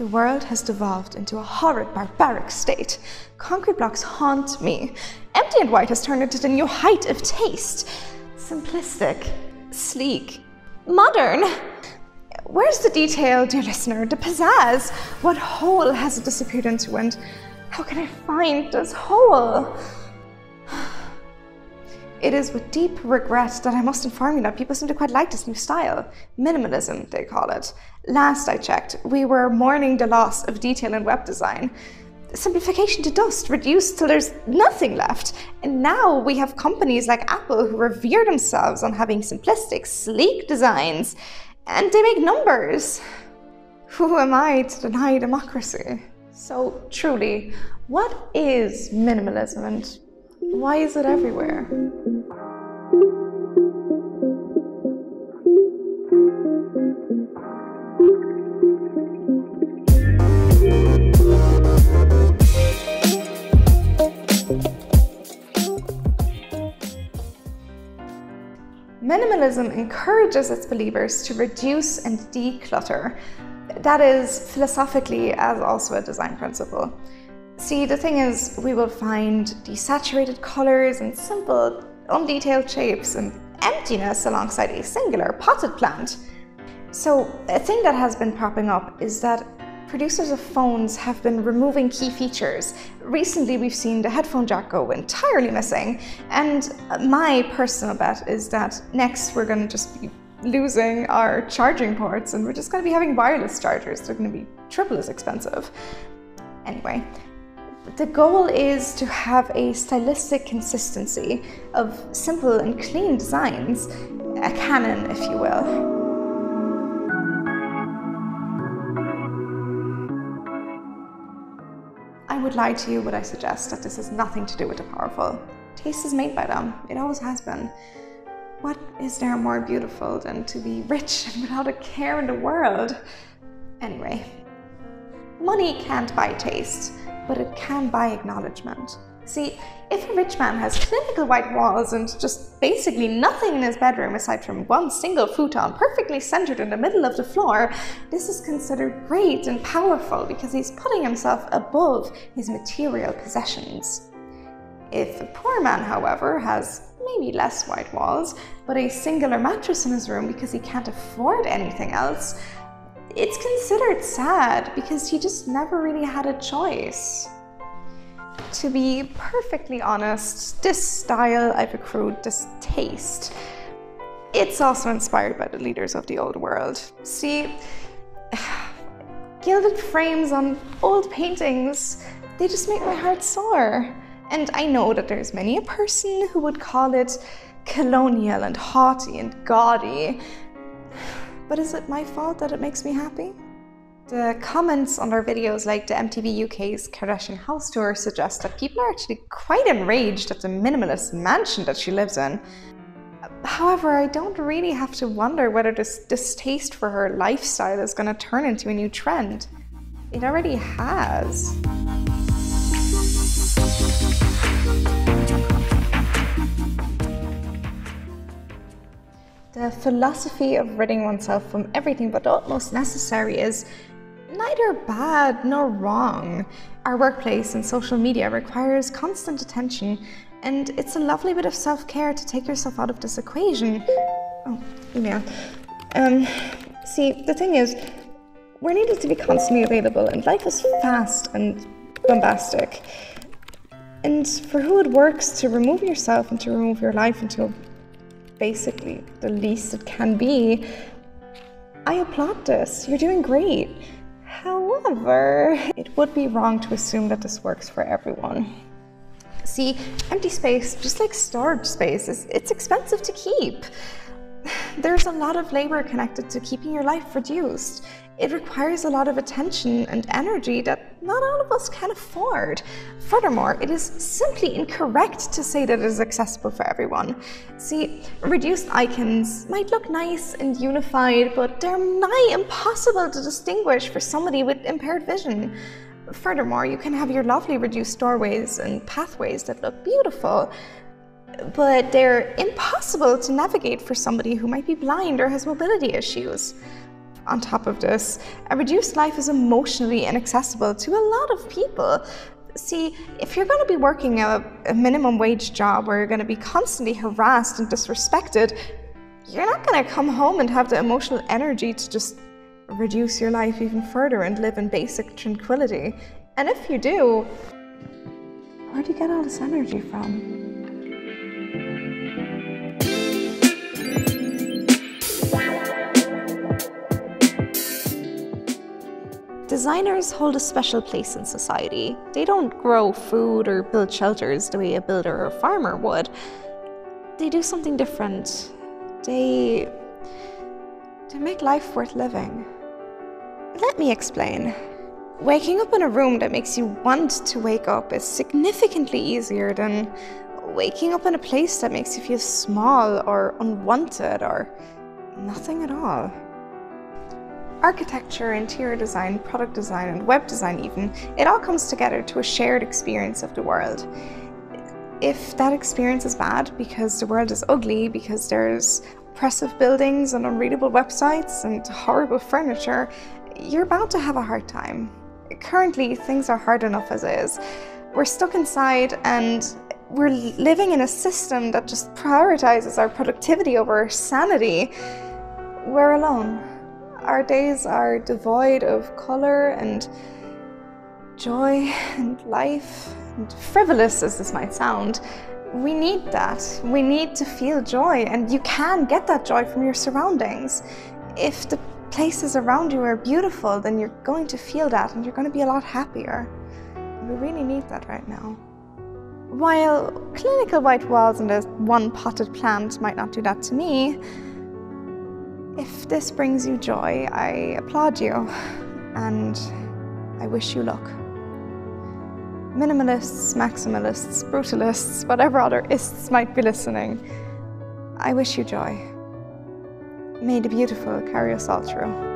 The world has devolved into a horrid, barbaric state. Concrete blocks haunt me. Empty and white has turned into the new height of taste. Simplistic, sleek, modern. Where's the detail, dear listener, the pizzazz? What hole has it disappeared into, and how can I find this hole? It is with deep regret that I must inform you that people seem to quite like this new style. Minimalism, they call it. Last I checked, we were mourning the loss of detail in web design. Simplification to dust, reduced till there's nothing left. And now we have companies like Apple who revere themselves on having simplistic, sleek designs. And they make numbers. Who am I to deny democracy? So truly, what is minimalism and why is it everywhere? Minimalism encourages its believers to reduce and declutter. That is philosophically as also a design principle. See, the thing is, we will find desaturated colors and simple, undetailed shapes and emptiness alongside a singular potted plant. So, a thing that has been popping up is that producers of phones have been removing key features. Recently, we've seen the headphone jack go entirely missing, and my personal bet is that next we're going to just be losing our charging ports and we're just going to be having wireless chargers. They're going to be triple as expensive. Anyway. The goal is to have a stylistic consistency of simple and clean designs, a canon, if you will. I would lie to you, but I suggest that this has nothing to do with the powerful. Taste is made by them. It always has been. What is there more beautiful than to be rich and without a care in the world? Anyway, money can't buy taste, but it can buy acknowledgement. See, if a rich man has clinical white walls and just basically nothing in his bedroom aside from one single futon perfectly centered in the middle of the floor, this is considered great and powerful because he's putting himself above his material possessions. If a poor man, however, has maybe less white walls, but a singular mattress in his room because he can't afford anything else, it's considered sad because he just never really had a choice. To be perfectly honest, this style I've accrued, this taste, it's also inspired by the leaders of the old world. See, gilded frames on old paintings, they just make my heart sore. And I know that there's many a person who would call it colonial and haughty and gaudy. But is it my fault that it makes me happy? The comments on our videos like the MTV UK's Kardashian house tour suggest that people are actually quite enraged at the minimalist mansion that she lives in. However, I don't really have to wonder whether this distaste for her lifestyle is going to turn into a new trend. It already has. The philosophy of ridding oneself from everything but the utmost necessary is neither bad nor wrong. Our workplace and social media requires constant attention, and it's a lovely bit of self-care to take yourself out of this equation. Oh, email. See, the thing is, we're needed to be constantly available, and life is fast and bombastic. And for who it works to remove yourself and to remove your life until basically the least it can be, I applaud this. You're doing great. However, it would be wrong to assume that this works for everyone. See, empty space, just like storage space, it's expensive to keep. There's a lot of labor connected to keeping your life reduced. It requires a lot of attention and energy that not all of us can afford. Furthermore, it is simply incorrect to say that it is accessible for everyone. See, reduced icons might look nice and unified, but they're nigh impossible to distinguish for somebody with impaired vision. Furthermore, you can have your lovely reduced doorways and pathways that look beautiful, but they're impossible to navigate for somebody who might be blind or has mobility issues. On top of this, a reduced life is emotionally inaccessible to a lot of people. See, if you're going to be working a minimum wage job where you're going to be constantly harassed and disrespected, you're not going to come home and have the emotional energy to just reduce your life even further and live in basic tranquility. And if you do, where do you get all this energy from? Designers hold a special place in society. They don't grow food or build shelters the way a builder or a farmer would. They do something different. They make life worth living. Let me explain. Waking up in a room that makes you want to wake up is significantly easier than waking up in a place that makes you feel small or unwanted or nothing at all. Architecture, interior design, product design, and web design even, it all comes together to a shared experience of the world. If that experience is bad because the world is ugly, because there's oppressive buildings and unreadable websites and horrible furniture, you're bound to have a hard time. Currently, things are hard enough as is. We're stuck inside and we're living in a system that just prioritizes our productivity over our sanity. We're alone. Our days are devoid of color and joy and life, and frivolous as this might sound. We need that. We need to feel joy, and you can get that joy from your surroundings. If the places around you are beautiful, then you're going to feel that and you're going to be a lot happier. We really need that right now. While clinical white walls and a one potted plant might not do that to me, if this brings you joy, I applaud you, and I wish you luck. Minimalists, maximalists, brutalists, whatever other ists might be listening, I wish you joy. May the beautiful carry us all through.